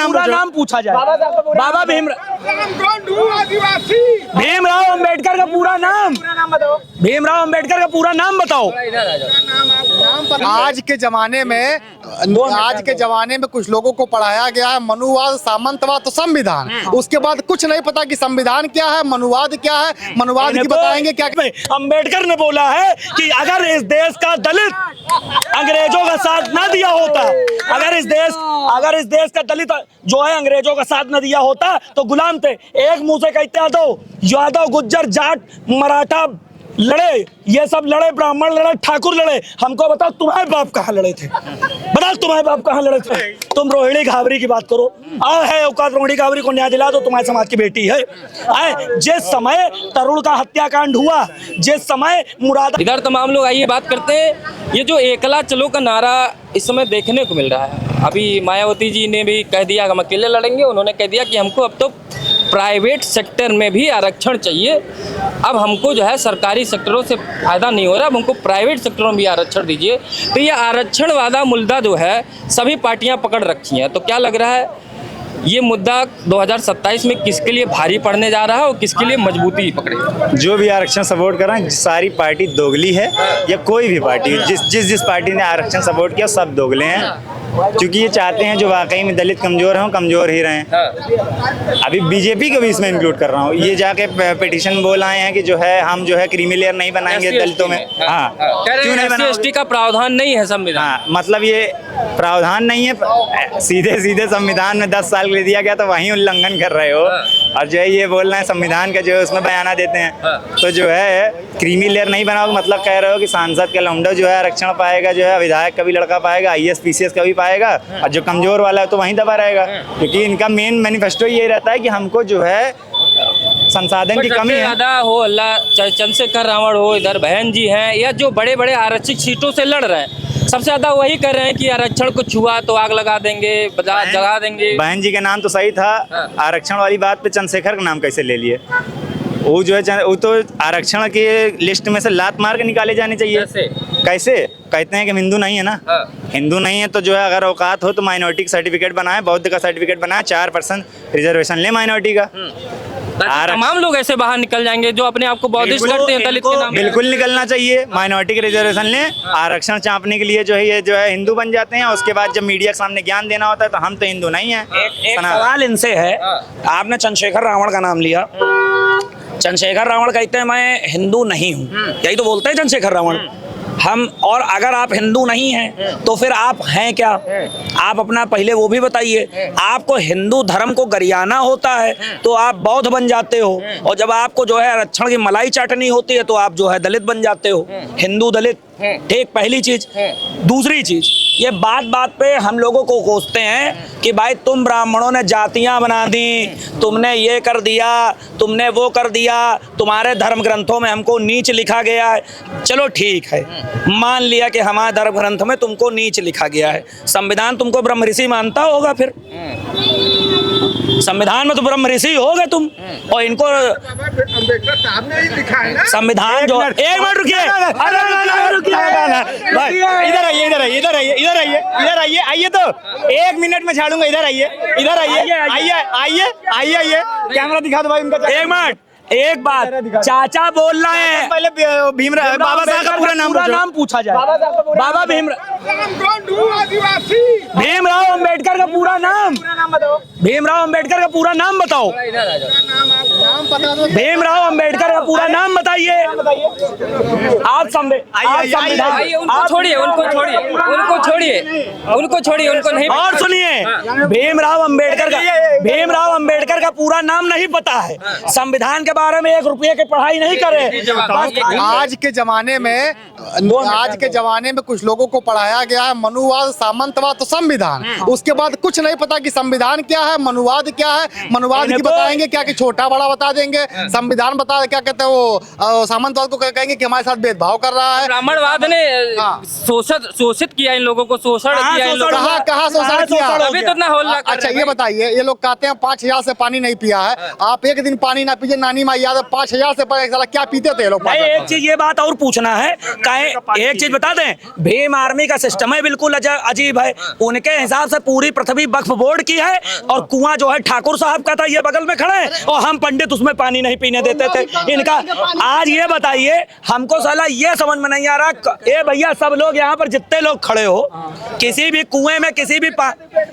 नाम पूछा जाए। बाबा भीमराव अंबेडकर का पूरा नाम, भीमराव अंबेडकर का पूरा नाम बताओ। आज के जमाने में कुछ लोगों को पढ़ाया गया है मनुवाद, सामंतवाद, तो संविधान। उसके बाद कुछ नहीं पता कि संविधान क्या है, मनुवाद क्या है। मनुवाद की बताएंगे क्या? अंबेडकर ने बोला है कि अगर इस देश का दलित अंग्रेजों का साथ ना दिया होता, अगर इस देश का दलित जो है अंग्रेजों का साथ न दिया होता तो गुलाम थे। एक मुंह से कहते यादव, गुज्जर, जाट, मराठा लड़े, ये सब लड़े, ब्राह्मण लड़े, ठाकुर लड़े। हमको बताओ तुम्हारे बाप कहाँ लड़े थे? बताओ तुम्हारे बाप कहाँ लड़े थे? तुम रोहिणी घावरी की बात करो, है औकात रोहिणी घावरी को न्याय दिला दो, तुम्हारे समाज की बेटी है। जिस समय तरुण का हत्याकांड हुआ, जिस समय मुराद, इधर तमाम लोग आइए बात करते हैं। ये जो एकला चलो का नारा इस समय देखने को मिल रहा है, अभी मायावती जी ने भी कह दिया हम अकेले लड़ेंगे। उन्होंने कह दिया कि हमको अब तो प्राइवेट सेक्टर में भी आरक्षण चाहिए। अब हमको जो है सरकारी सेक्टरों से फ़ायदा नहीं हो रहा, अब हमको प्राइवेट सेक्टरों में भी आरक्षण दीजिए। तो ये आरक्षण वादा मुद्दा जो है सभी पार्टियां पकड़ रखी हैं। तो क्या लग रहा है ये मुद्दा 2027 में किसके लिए भारी पड़ने जा रहा है और किसके लिए मजबूती पकड़ेगा? जो भी आरक्षण सपोर्ट कर रहे हैं सारी पार्टी दोगली है, या कोई भी पार्टी जिस पार्टी ने आरक्षण सपोर्ट किया सब दोगले हैं, क्योंकि ये चाहते हैं जो वाकई में दलित कमजोर हों, कमजोर ही रहें। अभी बीजेपी को भी इसमें इंक्लूड कर रहा हूँ। ये जाके पिटीशन बोल आए हैं कि जो है हम जो है क्रीमी लेयर नहीं बनाएंगे दलितों में। हाँ, क्यों नहीं बनाएंगे? एसटी का प्रावधान नहीं है संविधान। हाँ, मतलब ये प्रावधान नहीं है, सीधे संविधान में 10 साल के लिए दिया गया तो वहीं उल्लंघन कर रहे हो। और जो है ये बोल रहे हैं संविधान का जो है उसमें बयाना देते हैं, तो जो है क्रीमी लेयर नहीं बनाओगे मतलब कह रहे हो कि सांसद का लौंडा जो है आरक्षण पाएगा, जो है विधायक का भी लड़का पाएगा, IAS PCS का भी पाएगा, और जो कमजोर वाला है तो वहीं दबा रहेगा। क्योंकि इनका मेन मैनिफेस्टो ये रहता है कि हमको जो है संसाधन की कमी है। ज्यादा हो अल्लाह, चाहे चंद्रशेखर रावण हो, इधर बहन जी हैं, या जो बड़े बड़े आरक्षित सीटों से लड़ रहे हैं, सबसे ज्यादा वही कर रहे हैं कि आरक्षण को छुआ तो आग लगा देंगे, जगा देंगे। बहन जी का नाम तो सही था, आरक्षण वाली बात पे चंद्रशेखर का नाम कैसे ले लिए? वो जो है वो तो आरक्षण के लिस्ट में से लात मार के निकाले जाने चाहिए। कैसे? कहते हैं कि हिंदू नहीं है ना। हिंदू नहीं है तो जो है अगर औकात हो तो माइनॉरिटी का सर्टिफिकेट बनाए, बौद्ध का सर्टिफिकेट बनाए, 4% रिजर्वेशन ले माइनॉरिटी का। तमाम लोग ऐसे बाहर निकल जाएंगे जो अपने आप को बौद्धिस्ट करते हैं दलित के नाम। बिल्कुल निकलना चाहिए, माइनॉरिटी के रिजर्वेशन लें। आरक्षण चापने के लिए जो है ये जो है हिंदू बन जाते हैं, उसके बाद जब मीडिया के सामने ज्ञान देना होता है तो हम तो हिंदू नहीं है। एक सवाल इनसे है, आपने चंद्रशेखर रावण का नाम लिया। चंद्रशेखर रावण कहते हैं मैं हिंदू नहीं हूँ, यही तो बोलते हैं चंद्रशेखर रावण। हम, और अगर आप हिंदू नहीं हैं तो फिर आप हैं क्या? आप अपना पहले वो भी बताइए। आपको हिंदू धर्म को गरियाना होता है तो आप बौद्ध बन जाते हो, और जब आपको जो है आरक्षण की मलाई चाटनी होती है तो आप जो है दलित बन जाते हो, हिंदू दलित। ठीक, पहली चीज। दूसरी चीज, ये बात पे हम लोगों को कोसते हैं कि भाई तुम ब्राह्मणों ने जातियां बना दी, तुमने ये कर दिया, तुमने वो कर दिया, तुम्हारे धर्म ग्रंथों में हमको नीच लिखा गया है। चलो ठीक है, मान लिया कि हमारे धर्म ग्रंथ में तुमको नीच लिखा गया है। संविधान तुमको ब्रह्म ऋषि मानता होगा, फिर संविधान में तो ब्रह्म ऋषि हो गए तुम, और इनको अम्बेडकर साहब ने ही लिखा है ना संविधान जो। एक मिनट रुकिए, इधर आइए तो 1 मिनट में झाड़ूंगा। इधर आइए कैमरा दिखा दो भाई उनका। 1 मिनट, एक बात, चाचा बोल रहे हैं, पहले भीमराव बाबा साहब का पूरा नाम पूछा जाए। बाबा भीमराव अंबेडकर का पूरा नाम, भीमराव अंबेडकर का पूरा नाम बताओ। भीमराव अंबेडकर का पूरा नाम बताइए। आप छोड़िए, उनको नहीं। और सुनिए, भीमराव अंबेडकर का पूरा नाम नहीं पता है, संविधान के बारे में 1 रुपये की पढ़ाई नहीं करे। आज के जमाने में कुछ लोगों को पढ़ाया गया है मनुवाद, सामंतवाद, तो संविधान। उसके बाद कुछ नहीं पता कि संविधान क्या है, मनुवाद क्या है। मनुवाद की बताएंगे क्या कि छोटा बड़ा बता देंगे, संविधान बता क्या कहते हैं वो, सामंतवाद को कहेंगे कि हमारे साथ भेदभाव कर रहा है। ब्राह्मणवाद ने शोषित किया इन लोगों को, शोषण किया इन लोगों को। कहाँ शोषण किया? अभी तो इतना हौला कर अच्छा रहे ये हैं भाई। बताइए, ये लोग कहते हैं 5,000 से पानी नहीं पिया है, आप एक दिन पानी ना पीजिए, नानी माँ याद है 5,000 से साला क्या पीते थे ये लोग? नहीं, एक चीज ये बात और पूछना है, काहे एक चीज बता दें, भीम आर्मी का सिस्टम है बिल्कुल अजीब है। उनके हिसाब से पूरी पृथ्वी वक्फ बोर्ड की है और कुआं जो है ठाकुर साहब का था, ये बगल में खड़े हैं और हम पंडित उसमें पानी नहीं पीने देते थे इनका। आज ये बताइए, हमको साला ये समझ में नहीं आ रहा, ए भैया सब लोग यहाँ पर जितने लोग खड़े हो, किसी भी कुएं में किसी भी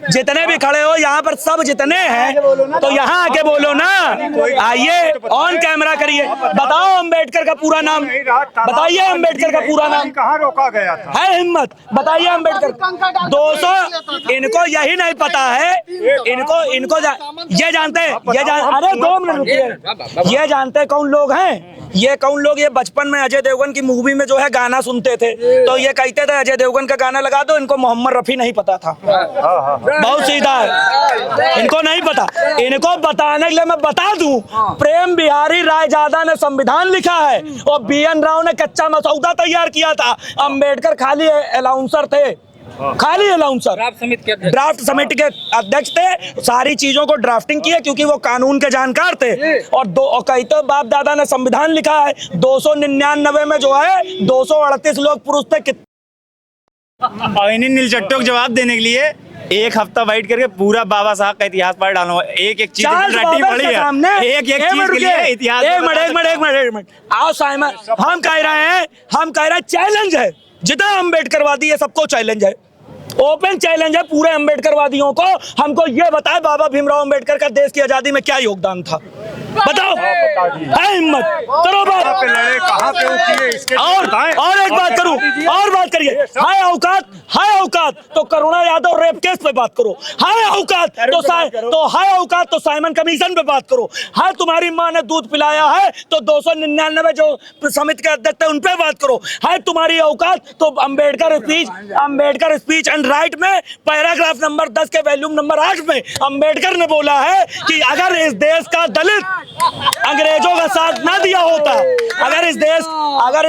जितने भी खड़े हो यहाँ पर सब जितने हैं, तो यहाँ आके बोलो ना, आइए ऑन कैमरा करिए, बताओ अंबेडकर का पूरा नाम बताइए, अंबेडकर का पूरा नाम कहाँ रोका गया था? है हिम्मत बताइए अंबेडकर 200, इनको यही नहीं पता है, इनको ये जानते हैं, अरे 2 मिनट रुकिए, ये जानते हैं कौन लोग हैं, ये कौन लोग, ये बचपन में अजय देवगन की मूवी में जो है गाना सुनते थे, तो ये कहते थे अजय देवगन का गाना लगा दो, इनको मोहम्मद रफी नहीं पता था। बहुत सीधा है, इनको नहीं पता, इनको बताने के लिए मैं बता दूं, प्रेम बिहारी रायजादा ने संविधान लिखा है और BN राव ने कच्चा मसौदा तैयार किया था, अंबेडकर खाली अलाउंसर थे, खाली अलाउंसर, ड्राफ्ट समिति के अध्यक्ष थे, सारी चीजों को ड्राफ्टिंग किया क्योंकि वो कानून के जानकार थे। और कहते बाप दादा ने संविधान लिखा है, 299 में जो है 238 लोग पुरुष थे। और इन्हीं नीलचट्टों को जवाब देने के लिए एक हफ्ता वेट करके पूरा बाबा साहब का इतिहास पढ़ डालो, एक चीज रट्टी पड़ी है, एक चीज के लिए इतिहास। एक मिनट आओ साइमन, हम कह रहे हैं चैलेंज है, जितना अम्बेडकरवादी है सबको चैलेंज है, ओपन चैलेंज है पूरे अम्बेडकरवादियों को, हमको ये बताए बाबा भीमराव अम्बेडकर का देश की आजादी में क्या योगदान था, बताओ, है हिम्मत करो बात। कहाँ पे उठी इसके और एक बात करूं, और बात करिए, हाय औकात तो करुणा यादव रेप केस पे बात करो, हाय औकात तो साइमन कमीशन पे बात करो, हाय तुम्हारी माँ ने दूध पिलाया है तो 299 जो समिति के अध्यक्ष थे उन पे बात करो, हाय तुम्हारी औकात तो अंबेडकर स्पीच एंड राइट में पैराग्राफ नंबर 10 के वॉल्यूम नंबर 8 में अंबेडकर ने बोला है कि अगर इस देश का दलित अंग्रेजों का साथ ना दिया होता, अगर इस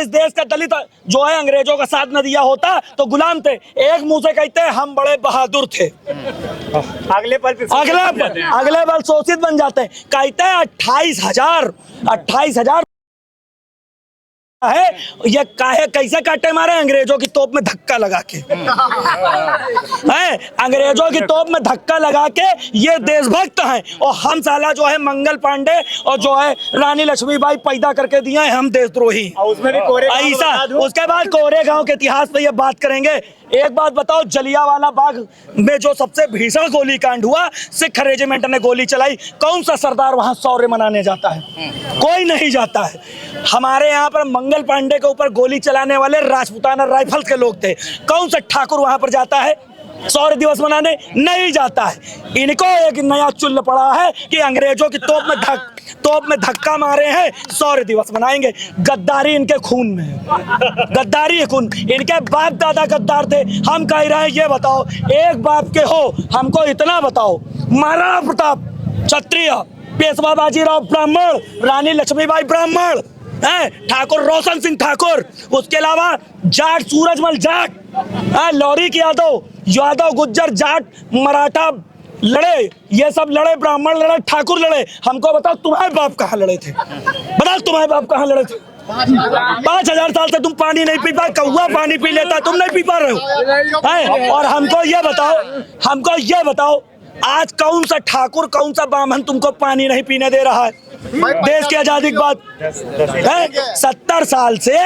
देश का दलित जो है अंग्रेजों का साथ न दिया होता तो गुलाम थे। एक मुंह से कहते हैं हम बड़े बहादुर थे, अगले पल शोषित बन जाते हैं। कहते हैं 28,000 है, ये कैसे काटे मारे अंग्रेजों की तोप में धक्का लगा के, है अंग्रेजों की तोप में धक्का लगा के ये देशभक्त हैं, और हम साला जो है मंगल पांडे और जो है रानी लक्ष्मीबाई पैदा करके दिए हैं, हम देशद्रोही ऐसा। उसके बाद कोरेगांव के इतिहास पे ये बात करेंगे। एक बात बताओ, जलियांवाला बाग में जो सबसे भीषण गोलीकांड हुआ, सिख रेजिमेंट ने गोली चलाई, कौन सा सरदार वहां शौर्य मनाने जाता है? कोई नहीं जाता है। हमारे यहाँ पर मंगल पांडे के ऊपर गोली चलाने वाले राजपूताना राइफल्स के लोग थे, कौन सा ठाकुर वहां पर जाता है शौर्य दिवस मनाने? नहीं जाता है। इनको एक नया चुल्ल पड़ा है कि अंग्रेजों की तोप में धक्का मारे हैं, शौर्य दिवस मनाएंगे। गद्दारी इनके खून में है, गद्दारी खून, इनके बाप दादा गद्दार थे। हम कह रहे हैं ये बताओ, एक बाप के हो, हमको इतना बताओ, महाराणा प्रताप क्षत्रिय, पेशवा बाजीराव ब्राह्मण, रानी लक्ष्मीबाई ब्राह्मण, ठाकुर रोशन सिंह ठाकुर, उसके अलावा जाट सूरजमल जाट, लौरिक यादव गुज्जर जाट मराठा लड़े, ये सब लड़े, ब्राह्मण लड़े, ठाकुर लड़े। हमको बताओ तुम्हारे बाप कहाँ लड़े थे? बताओ तुम्हारे बाप कहाँ लड़े थे? 5,000 साल से तुम पानी नहीं पी पाए, कौवा पानी पी लेता, तुम नहीं पी पा रहे हो। और हमको ये बताओ आज कौन सा ठाकुर, कौन सा ब्राह्मण तुमको पानी नहीं पीने दे रहा है? देश की आजादी के बाद 70 साल से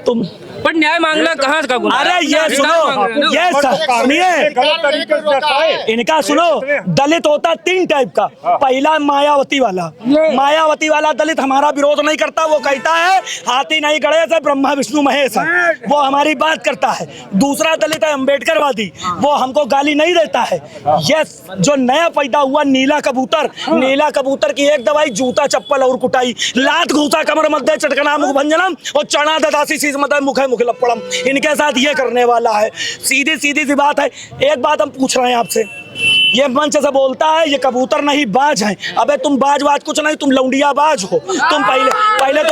तुम पर न्याय मांगना कहाँ का गुनाह? अरे ये सुनो, ये सुनिए, इनका सुनो, दलित होता 3 टाइप का। पहला मायावती वाला दलित हमारा विरोध नहीं करता, वो कहता है हाथी नहीं गणेश है, ब्रह्मा विष्णु महेश है, वो हमारी बात करता है। दूसरा दलित है अम्बेडकरवादी, वो हमको गाली नहीं देता है। ये जो नया पैदा हुआ नीला कबूतर की एक दवाई, जूता चप्पल और कुटाई, लात घूसा कमर मध्य चटकना मुख भंजनम और चना ददासी शीश मध्य मुखे मुख लपड़म, इनके साथ ये करने वाला है। सीधी सी बात है। एक बात हम पूछ रहे हैं आपसे, ये मंच से बोलता है ये कबूतर नहीं बाज हैं। अबे तुम बाज कुछ नहीं, तुम लौंडिया बाज हो। तुम पहले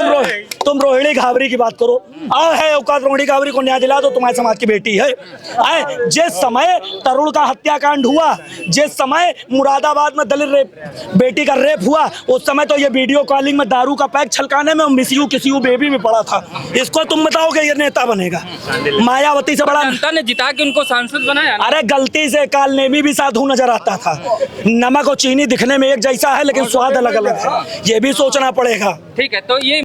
तुम रोहिणी घावरी की बात करो। है औकात रोहिणी घावरी को न्याय दिला दो, तुम्हारे समाज की बेटी है। जिस समय तरुण का हत्याकांड हुआ, जिस समय मुरादाबाद में दलित बेटी का रेप हुआ, उस समय तो ये वीडियो कॉलिंग में दारू का पैक छलकाने में मिस यू किसी बेबी में पड़ा था। इसको तुम बताओगे ये नेता बनेगा? मायावती से बड़ा जनता ने जिता के उनको सांसद बनाया ना। अरे गलती से काल नेमी भी साधु नजर आता था। नमक और चीनी दिखने में एक जैसा है लेकिन स्वाद अलग अलग है, ये भी सोचना पड़ेगा। ठीक है, तो ये